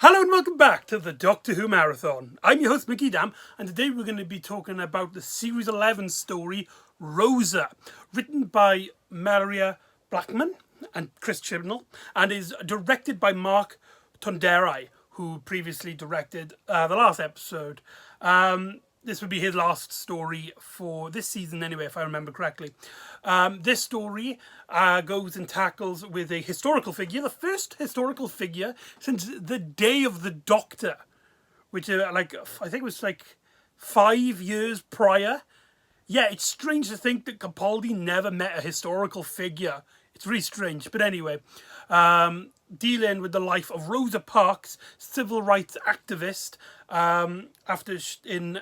Hello and welcome back to the Doctor Who Marathon. I'm your host McEdam, and today we're going to be talking about the Series 11 story, Rosa, written by Maria Blackman and Chris Chibnall, and is directed by Mark Tonderai, who previously directed the last episode. This would be his last story for this season anyway, if I remember correctly. This story goes and tackles with a historical figure, the first historical figure since the day of the Doctor, which I think it was like 5 years prior. Yeah, it's strange to think that Capaldi never met a historical figure. It's really strange. But anyway, dealing with the life of Rosa Parks, civil rights activist, after in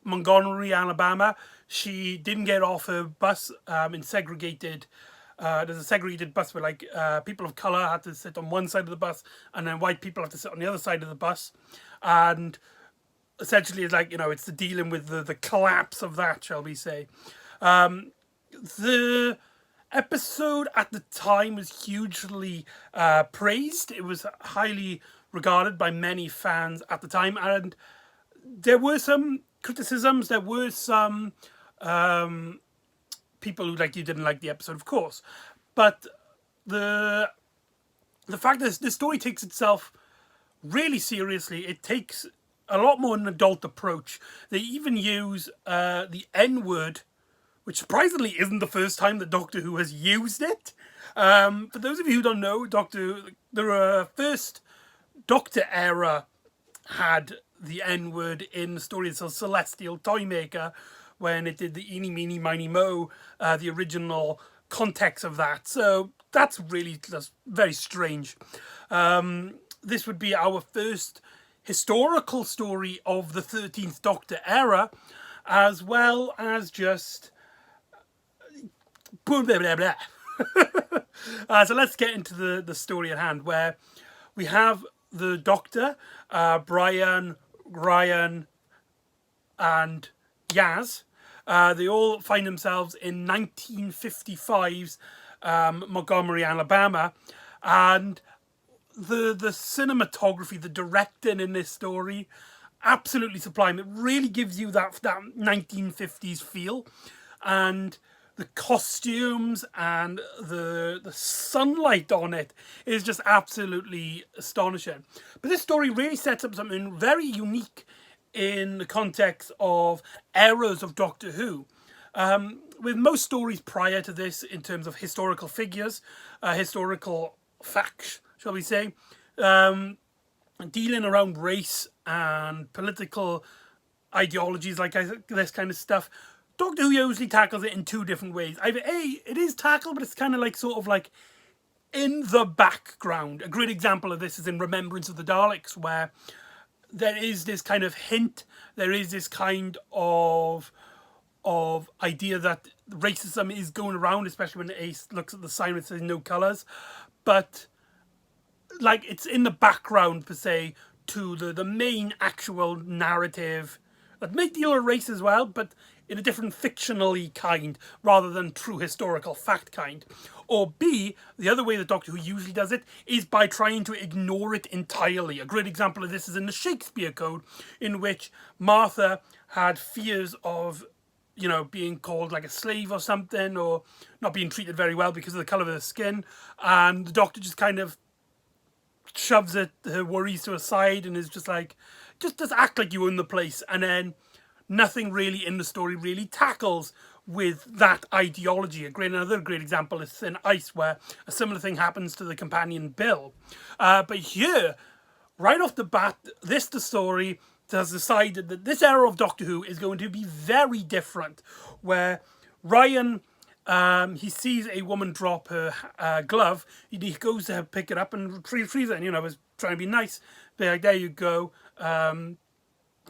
Montgomery, Alabama, she didn't get off her bus in segregated. There's a segregated bus where people of color had to sit on one side of the bus, and then white people have to sit on the other side of the bus, and essentially it's it's the dealing with the collapse of that, shall we say. The episode at the time was hugely praised. It was highly regarded by many fans at the time, and there were some criticisms. There were some people who you didn't like the episode, of course, but the fact that this story takes itself really seriously. It takes a lot more an adult approach. They even use the N-word, which surprisingly isn't the first time that Doctor Who has used it. For those of you who don't know, the first Doctor era had the N-word in the story of Celestial Toymaker, when it did the eeny, meeny, miny, mo, the original context of that. So that's very strange. This would be our first historical story of the 13th Doctor era, as well as just blah, blah, blah, blah. So let's get into the story at hand, where we have the Doctor, Brian, Ryan, and Yaz. They all find themselves in 1955's Montgomery, Alabama, and the cinematography, the directing in this story, absolutely sublime. It really gives you that 1950s feel, and the costumes and the sunlight on it is just absolutely astonishing. But this story really sets up something very unique in the context of eras of Doctor Who. With most stories prior to this, in terms of historical figures, historical facts, shall we say, dealing around race and political ideologies, this kind of stuff, Doctor Who usually tackles it in two different ways. Either A, it is tackled, but it's kind of in the background. A great example of this is in Remembrance of the Daleks, where there is this kind of hint, there is this kind of idea that racism is going around, especially when Ace looks at the sign and says no colours. But it's in the background per se to the main actual narrative that may deal with race as well, but in a different fictionally kind rather than true historical fact kind. Or B, the other way that Doctor Who usually does it is by trying to ignore it entirely. A great example of this is in the Shakespeare Code, in which Martha had fears of being called a slave or something, or not being treated very well because of the colour of her skin, and the Doctor just kind of shoves her worries to a side and is just just act like you own the place, and then nothing really in the story really tackles with that ideology. Another great example is Thin Ice, where a similar thing happens to the companion Bill. But here, right off the bat, the story has decided that this era of Doctor Who is going to be very different, where Ryan, he sees a woman drop her glove. He goes to pick it up and retrieves it, and was trying to be nice. Be there you go. Here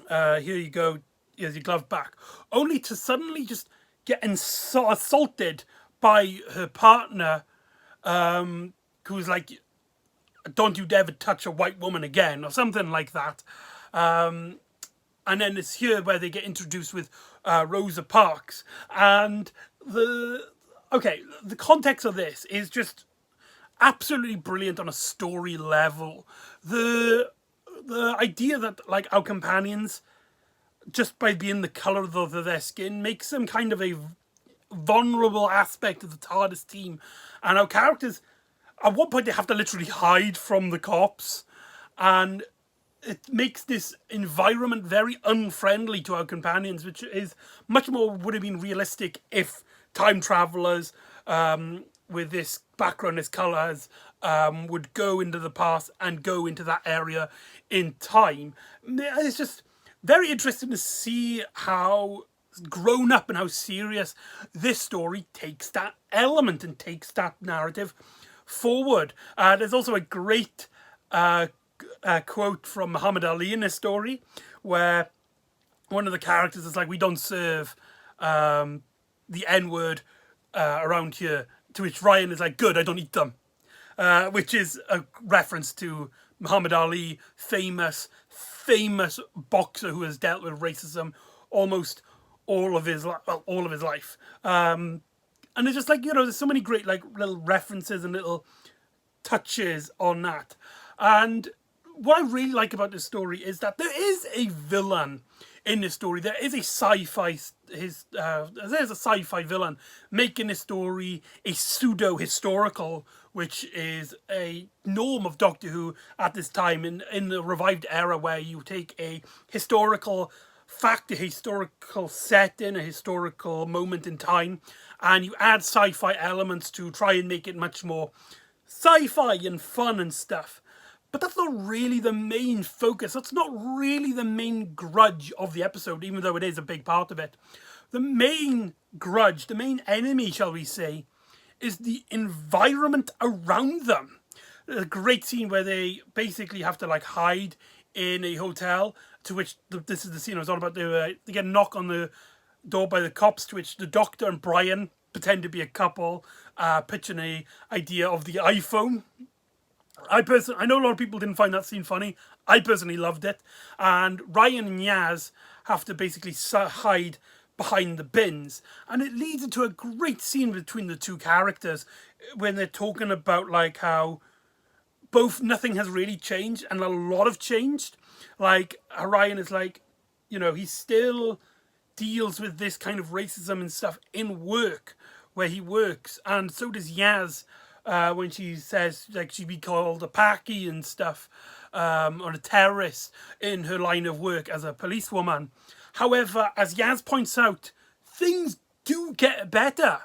you go. Here's your glove back. Only to suddenly just get assaulted by her partner, who's don't you dare touch a white woman again, or something like that. And then it's here where they get introduced with Rosa Parks. And the context of this is just absolutely brilliant on a story level. The the idea that like our companions, just by being the color of their skin, makes them kind of a vulnerable aspect of the TARDIS team, and our characters at one point they have to literally hide from the cops, and it makes this environment very unfriendly to our companions, which is much more would have been realistic if time travelers with this background, this colors, would go into the past and go into that area in time. It's just very interesting to see how grown up and how serious this story takes that element and takes that narrative forward. There's also a great quote from Muhammad Ali in this story where one of the characters is like, we don't serve the N-word around here, to which Ryan is like, good, I don't eat them, which is a reference to Muhammad Ali, famous boxer who has dealt with racism almost all of his life. And it's just like, there's so many great like little references and little touches on that. And what I really like about this story is that there is a villain in this story. There is a there's a sci-fi villain making this story a pseudo-historical, which is a norm of Doctor Who at this time in the revived era, where you take a historical fact, a historical setting, a historical moment in time, and you add sci-fi elements to try and make it much more sci-fi and fun and stuff. But that's not really the main focus. That's not really the main grudge of the episode, even though it is a big part of it. The main grudge, the main enemy, shall we say, is the environment around them. A great scene where they basically have to like hide in a hotel, to which this is the scene I was on about. They get a knock on the door by the cops, to which the Doctor and Brian pretend to be a couple, pitching a idea of the iPhone. I know a lot of people didn't find that scene funny. I personally loved it. And Ryan and Yaz have to basically hide behind the bins. And it leads into a great scene between the two characters when they're talking about like how nothing has really changed and a lot have changed. Like Ryan is like, he still deals with this kind of racism and stuff in work where he works. And so does Yaz. When she says like she'd be called a Paki and stuff, or a terrorist in her line of work as a policewoman. However, as Yaz points out, things do get better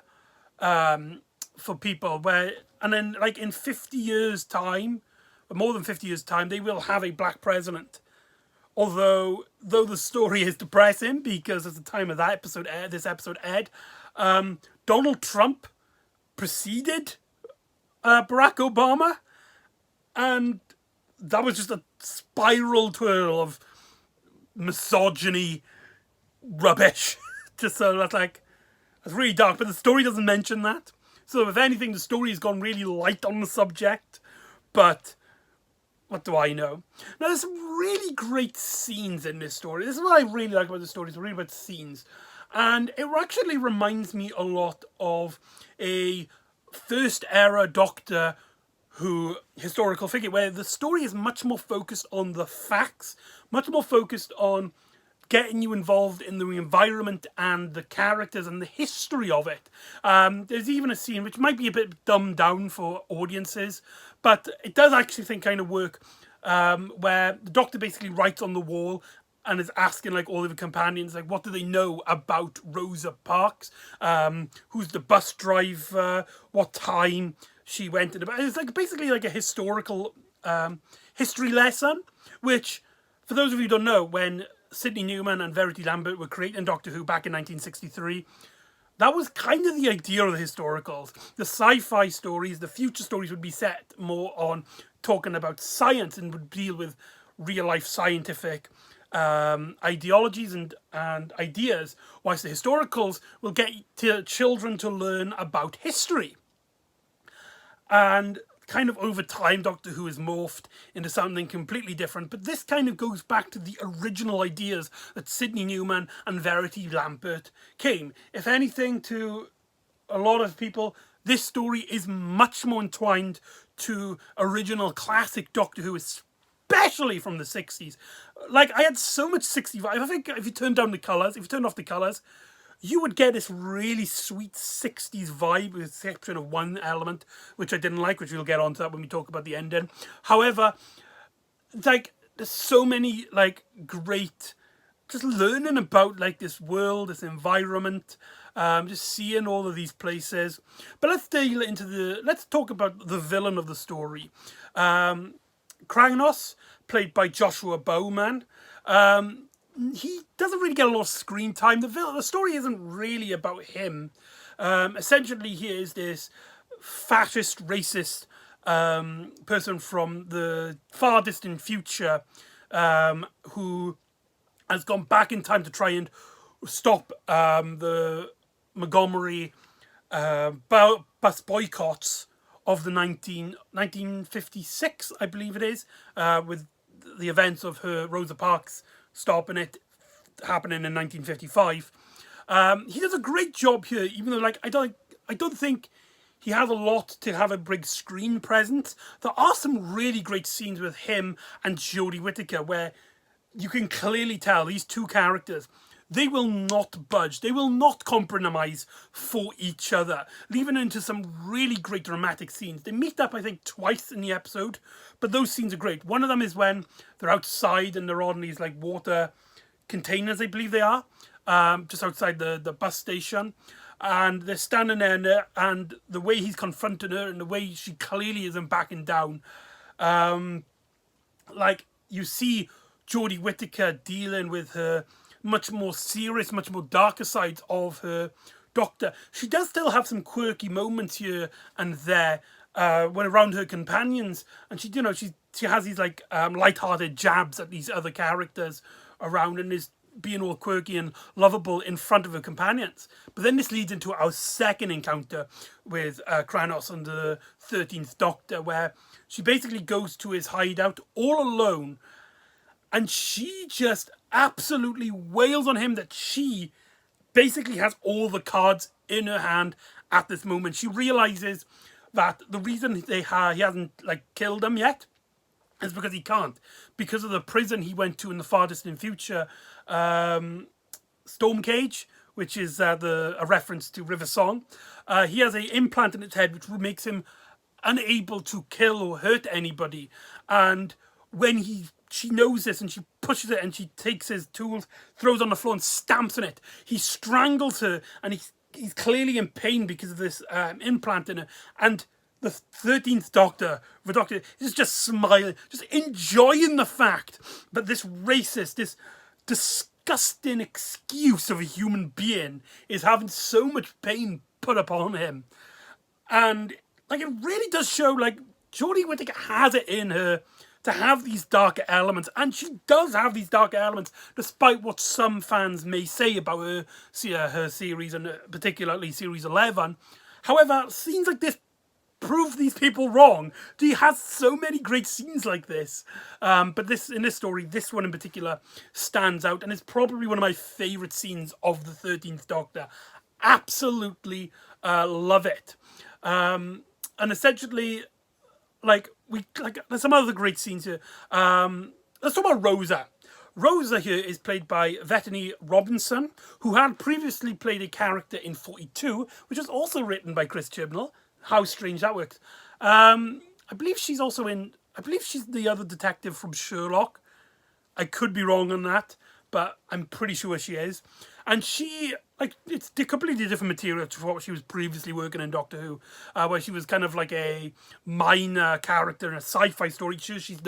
for people. And then like in 50 years' time, or more than 50 years' time, they will have a black president. Though the story is depressing, because at the time of this episode aired, Donald Trump preceded Barack Obama, and that was just a spiral twirl of misogyny rubbish. Just so that's really dark, but the story doesn't mention that. So if anything, the story has gone really light on the subject, but what do I know? Now, there's some really great scenes in this story. This is what I really like about the story. It's really about scenes, and it actually reminds me a lot of a first era Doctor Who historical figure, where the story is much more focused on the facts, much more focused on getting you involved in the environment and the characters and the history of it. There's even a scene which might be a bit dumbed down for audiences, but it does actually kind of work, where the Doctor basically writes on the wall and is asking like all of the companions, like, what do they know about Rosa Parks? Who's the bus driver? What time she went in? It's like basically like a historical history lesson, which, for those of you who don't know, when Sidney Newman and Verity Lambert were creating Doctor Who back in 1963, that was kind of the idea of the historicals. The sci-fi stories, the future stories would be set more on talking about science and would deal with real-life scientific ideologies and ideas, whilst the historicals will get children to learn about history. And kind of over time, Doctor Who has morphed into something completely different, but this kind of goes back to the original ideas that Sidney Newman and Verity Lambert came. If anything, to a lot of people, this story is much more entwined to original classic Doctor Who, especially from the 60s. Like, I had so much 60s vibe. I think if you turned down the colours, if you turned off the colours, you would get this really sweet 60s vibe, with the exception of one element, which I didn't like, which we'll get onto that when we talk about the ending. However, like, there's so many, like, great, just learning about, like, this world, this environment, just seeing all of these places. But let's talk about the villain of the story. Kragnos, played by Joshua Bowman. He doesn't really get a lot of screen time. The story isn't really about him. Essentially, he is this fascist, racist person from the far distant future, who has gone back in time to try and stop the Montgomery bus boycotts of the 1956, I believe it is, with the events of her Rosa Parks stopping it happening in 1955. He does a great job here, even though, like, I don't think he has a lot to have a big screen presence. There are some really great scenes with him and Jodie Whittaker where you can clearly tell these two characters, they will not budge. They will not compromise for each other, leading into some really great dramatic scenes. They meet up, I think, twice in the episode, but those scenes are great. One of them is when they're outside and they're on these, like, water containers, I believe they are, just outside the bus station. And they're standing there, and the way he's confronting her and the way she clearly isn't backing down. Like, you see Jodie Whittaker dealing with her much more serious, much more darker sides of her doctor. She does still have some quirky moments here and there when around her companions, and she has these, like, light-hearted jabs at these other characters around, and is being all quirky and lovable in front of her companions. But then this leads into our second encounter with Kranos and the 13th Doctor, where she basically goes to his hideout all alone, and she just absolutely wails on him that she basically has all the cards in her hand at this moment. She realizes that the reason he hasn't, like, killed him yet is because he can't. Because of the prison he went to in the far distant future, Storm Cage, which is a reference to River Song. He has an implant in his head which makes him unable to kill or hurt anybody. And when she knows this, and she pushes it, and she takes his tools, throws on the floor and stamps on it, he strangles her, and he's clearly in pain because of this implant in her. And the 13th Doctor, the Doctor, is just smiling, just enjoying the fact that this racist, this disgusting excuse of a human being is having so much pain put upon him. And, like, it really does show, like, Jodie Whittaker has it in her to have these darker elements, and she does have these darker elements, despite what some fans may say about her series, and particularly Series 11. However, scenes like this prove these people wrong. She has so many great scenes like this, but in this story, this one in particular stands out, and it's probably one of my favourite scenes of the 13th Doctor. Absolutely love it. And essentially, there's some other great scenes here. Let's talk about Rosa. Rosa here is played by Bethany Robinson, who had previously played a character in 42, which was also written by Chris Chibnall. How strange that works. I believe she's the other detective from Sherlock. I could be wrong on that, but I'm pretty sure she is. And she, it's completely different material to what she was previously working in Doctor Who, where she was kind of like a minor character in a sci-fi story. She's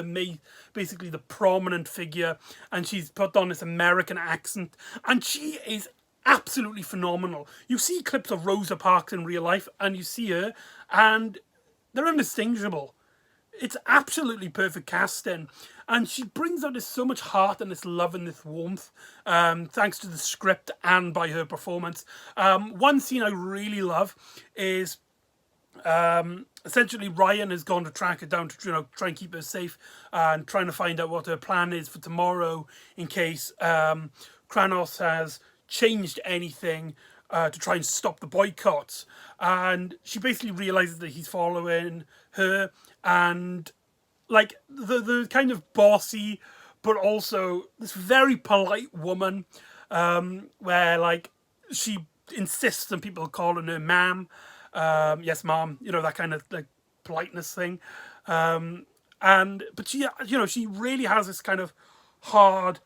basically the prominent figure, and she's put on this American accent, and she is absolutely phenomenal. You see clips of Rosa Parks in real life, and you see her, and they're indistinguishable. It's absolutely perfect casting, and she brings out so much heart and this love and this warmth, thanks to the script and by her performance. One scene I really love is essentially Ryan has gone to track her down to try and keep her safe, and trying to find out what her plan is for tomorrow in case Kranos has changed anything to try and stop the boycotts. And she basically realizes that he's following her, and like the kind of bossy, but also this very polite woman, where like she insists on people calling her ma'am, yes, mom, that kind of like politeness thing, and but she, she really has this kind of hard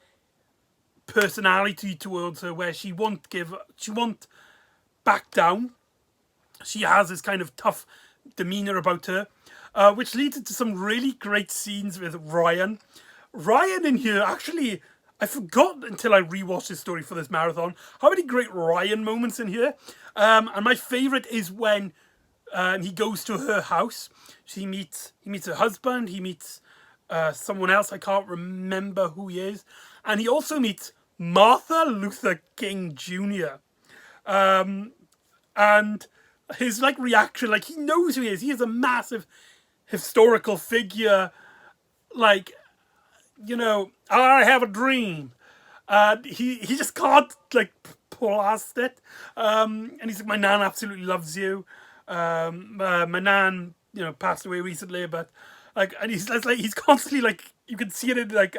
personality towards her where she won't back down. She has this kind of tough demeanor about her, which leads into some really great scenes with Ryan. Ryan in here, actually, I forgot until I rewatched this story for this marathon how many great Ryan moments in here. And my favorite is when he goes to her house. He meets her husband. He meets someone else. I can't remember who he is, and he also meets Martha Luther King Jr. And his like reaction, like he knows who he is. He is a massive historical figure. Like, I have a dream. He just can't like pull past it. And he's like, my nan absolutely loves you. My nan, passed away recently, but like, and he's constantly like, you can see it in like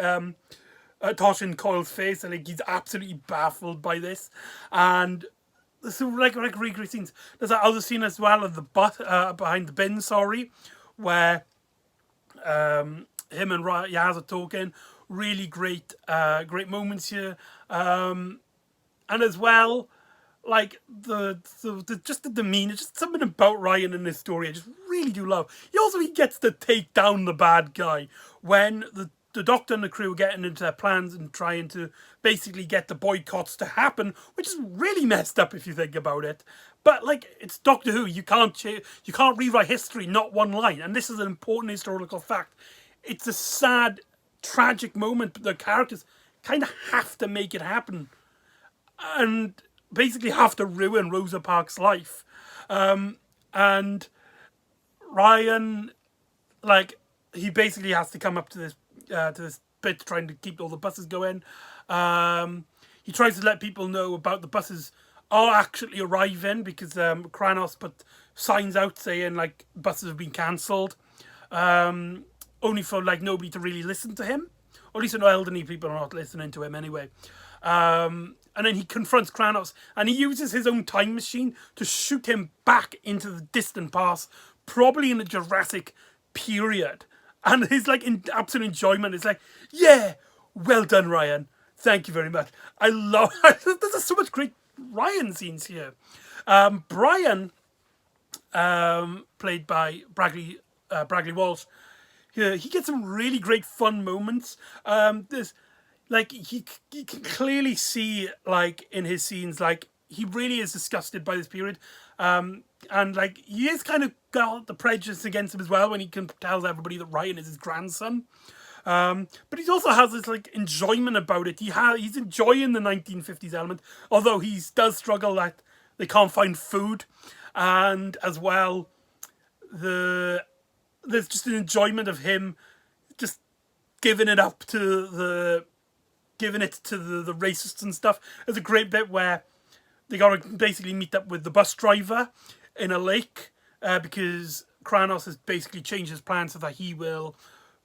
Toshin Coyle's face, and like he's absolutely baffled by this. And so like really great scenes. There's that other scene as well of the bus behind the bin, sorry, where him and Yaz are talking. Really great, great moments here, and as well, like the just the demeanor, just something about Ryan in this story I just really do love. He gets to take down the bad guy when the doctor and the crew are getting into their plans and trying to basically get the boycotts to happen, which is really messed up if you think about it. But like, it's Doctor Who. You can't rewrite history, not one line. And this is an important historical fact. It's a sad, tragic moment, but the characters kind of have to make it happen, and basically have to ruin Rosa Parks' life. And Ryan, like, he basically has to come up to this bit trying to keep all the buses going. He tries to let people know about the buses are actually arriving because Kranos put signs out saying like buses have been cancelled, only for like nobody to really listen to him, or at least no elderly people are not listening to him anyway. And then he confronts Kranos, and he uses his own time machine to shoot him back into the distant past, probably in the Jurassic period. And his like absolute enjoyment is like, yeah, well done, Ryan. Thank you very much. I love. There's so much great Ryan scenes here. Brian, played by Bradley Walsh, he gets some really great fun moments. There's like you can clearly see like in his scenes like he really is disgusted by this period, and like he is kind of got the prejudice against him as well when he can tell everybody that Ryan is his grandson. But he also has this like enjoyment about it. He's enjoying the 1950s element, although he does struggle that they can't find food, and as well there's just an enjoyment of him just giving it to the racists and stuff. There's a great bit where they gotta basically meet up with the bus driver in a lake, because Kranos has basically changed his plan so that he will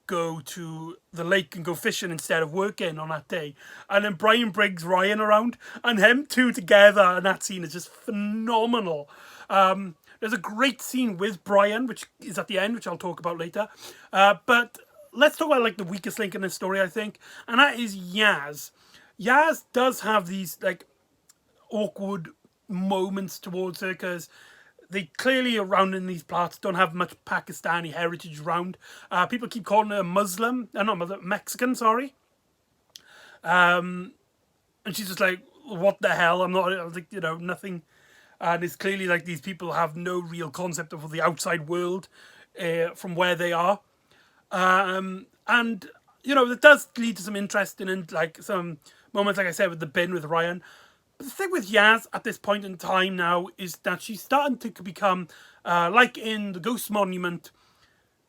go to the lake and go fishing instead of working on that day. And then Brian brings Ryan around, and them two together, and that scene is just phenomenal. There's a great scene with Brian, which is at the end, which I'll talk about later. But let's talk about like the weakest link in this story, I think, and that is Yaz. Yaz does have these like awkward moments towards her because they clearly around in these parts don't have much Pakistani heritage around. People keep calling her Muslim, not Muslim, Mexican, sorry. And she's just like, what the hell? I was like, nothing. And it's clearly like these people have no real concept of the outside world from where they are. And, it does lead to some interesting and like some moments, like I said, with the bin with Ryan. But the thing with Yaz at this point in time now is that she's starting to become, like in the Ghost Monument,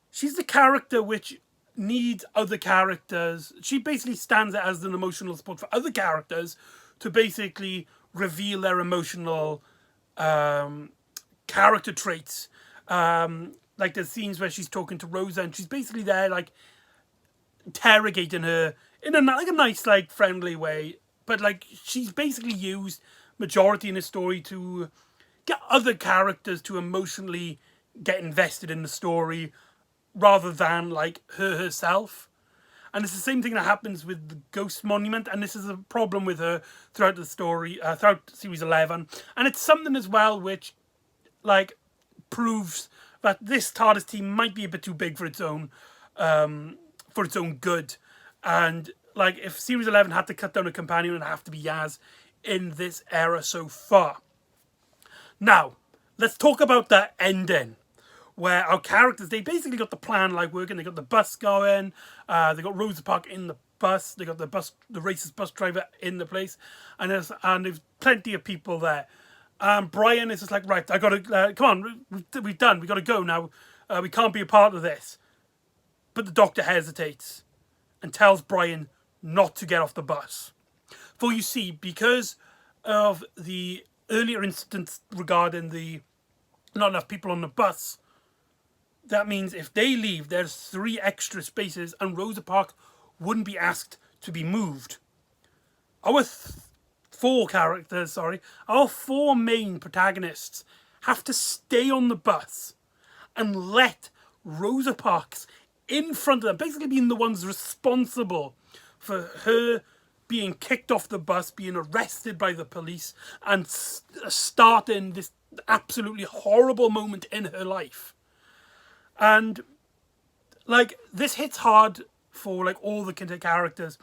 she's the character which needs other characters. She basically stands as an emotional support for other characters to basically reveal their emotional character traits. like there's scenes where she's talking to Rosa and she's basically there like interrogating her in a like a nice like friendly way, but like she's basically used majority in the story to get other characters to emotionally get invested in the story rather than like her herself. And it's the same thing that happens with the Ghost Monument, and this is a problem with her throughout the story, throughout series 11. And it's something as well which, like, proves that this TARDIS team might be a bit too big for its own good. And like, if series 11 had to cut down a companion, it'd have to be Yaz in this era so far. Now, let's talk about the ending, where our characters, they basically got the plan like working. They got the bus going, they got Rosa Parks in the bus, they got the racist bus driver in the place, and there's plenty of people there. Brian is just like, right, I gotta, come on, we've done, we gotta go now, we can't be a part of this. But the Doctor hesitates and tells Brian not to get off the bus. For you see, because of the earlier incidents regarding the not enough people on the bus, that means if they leave, there's 3 extra spaces and Rosa Parks wouldn't be asked to be moved. Our 4 main protagonists have to stay on the bus and let Rosa Parks in front of them, basically being the ones responsible for her being kicked off the bus, being arrested by the police, and starting this absolutely horrible moment in her life. And like, this hits hard for like all the characters,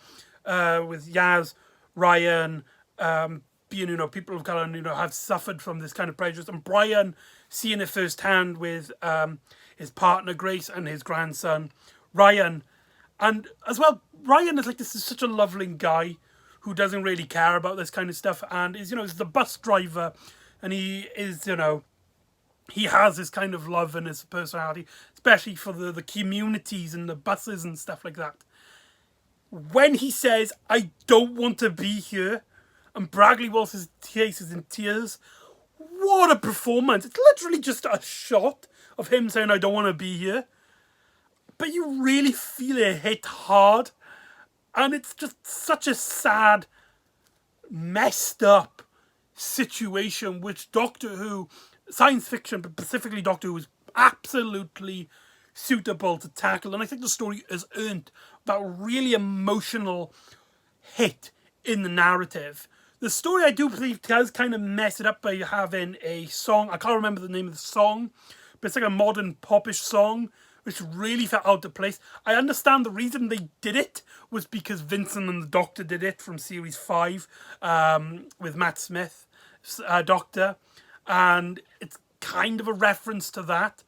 with Yaz, Ryan, being, you know, people of colour, you know, have suffered from this kind of prejudice, and Brian seeing it firsthand with his partner Grace and his grandson Ryan. And as well, Ryan is like, this is such a lovely guy who doesn't really care about this kind of stuff, and is, you know, is the bus driver, and he is, you know, he has this kind of love in his personality, especially for the communities and the buses and stuff like that. When he says, I don't want to be here, and Bragley Walsh's face is in tears, what a performance. It's literally just a shot of him saying, I don't want to be here. But you really feel it hit hard. And it's just such a sad, messed up situation which Doctor Who, science fiction, but specifically Doctor Who, is absolutely suitable to tackle. And I think the story has earned that really emotional hit in the narrative. The story, I do believe, does kind of mess it up by having a song. I can't remember the name of the song, but it's like a modern popish song, which really felt out of place. I understand the reason they did it was because Vincent and the Doctor did it from Series 5 with Matt Smith, Doctor. And it's kind of a reference to that.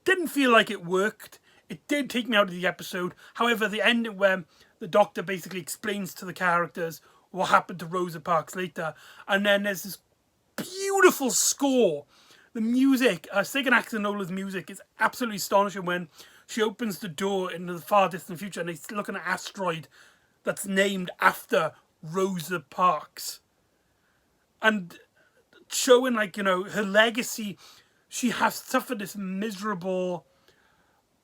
Didn't feel like it worked. It did take me out of the episode. However, the ending where the Doctor basically explains to the characters what happened to Rosa Parks later. And then there's this beautiful score. The music, Sagan Axonola's music, is absolutely astonishing when she opens the door into the far distant future and they look at an asteroid that's named after Rosa Parks. And showing, like, you know, her legacy. She has suffered this miserable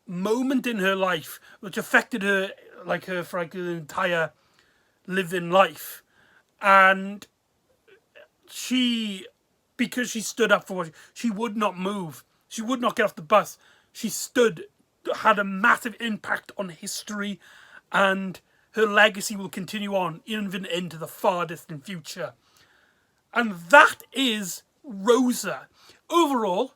moment in her life which affected her, like, her for like her entire living life. And she, because she stood up for what she would not move, she would not get off the bus, she stood, had a massive impact on history, and her legacy will continue on even into the far distant future. And that is Rosa. Overall,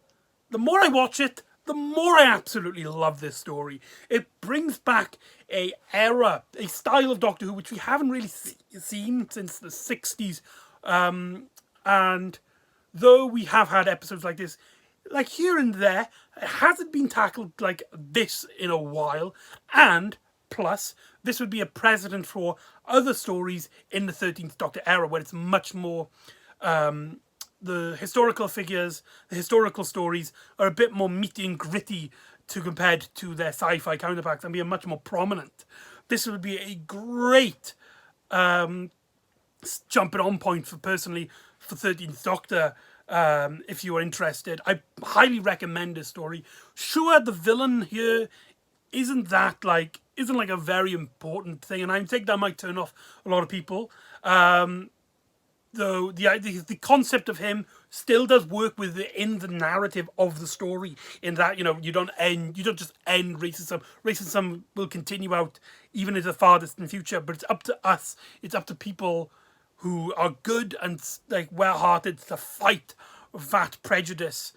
the more I watch it, the more I absolutely love this story. It brings back a era, a style of Doctor Who which we haven't really seen since the 60s. And though we have had episodes like this, like here and there, it hasn't been tackled like this in a while. And plus, this would be a precedent for other stories in the 13th Doctor era, where it's much more... the historical figures, the historical stories are a bit more meaty and gritty compared to their sci-fi counterparts, and be much more prominent. This would be a great jumping on point for 13th Doctor if you are interested. I highly recommend this story. Sure, the villain here isn't like a very important thing, and I think that might turn off a lot of people. Though the concept of him still does work within the narrative of the story, in that you don't just end racism. Racism will continue out even into the far distant future, but it's up to us. It's up to people who are good and like well-hearted to fight that prejudice.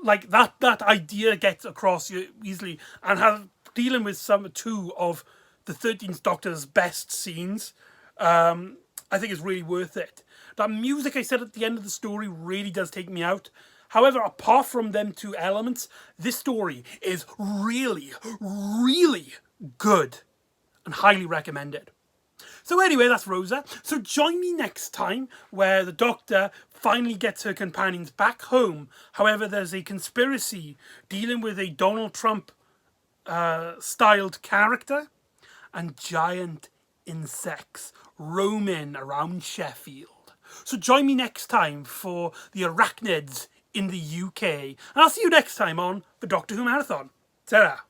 Like that idea gets across you easily, and have dealing with two of the 13th Doctor's best scenes. I think is really worth it. That music I said at the end of the story really does take me out. However, apart from them two elements, this story is really, really good and highly recommended. So anyway, that's Rosa. So join me next time where the Doctor finally gets her companions back home. However, there's a conspiracy dealing with a Donald Trump styled character and giant insects roaming around Sheffield. So join me next time for the arachnids in the UK. And I'll see you next time on the Doctor Who Marathon. Ta-ra!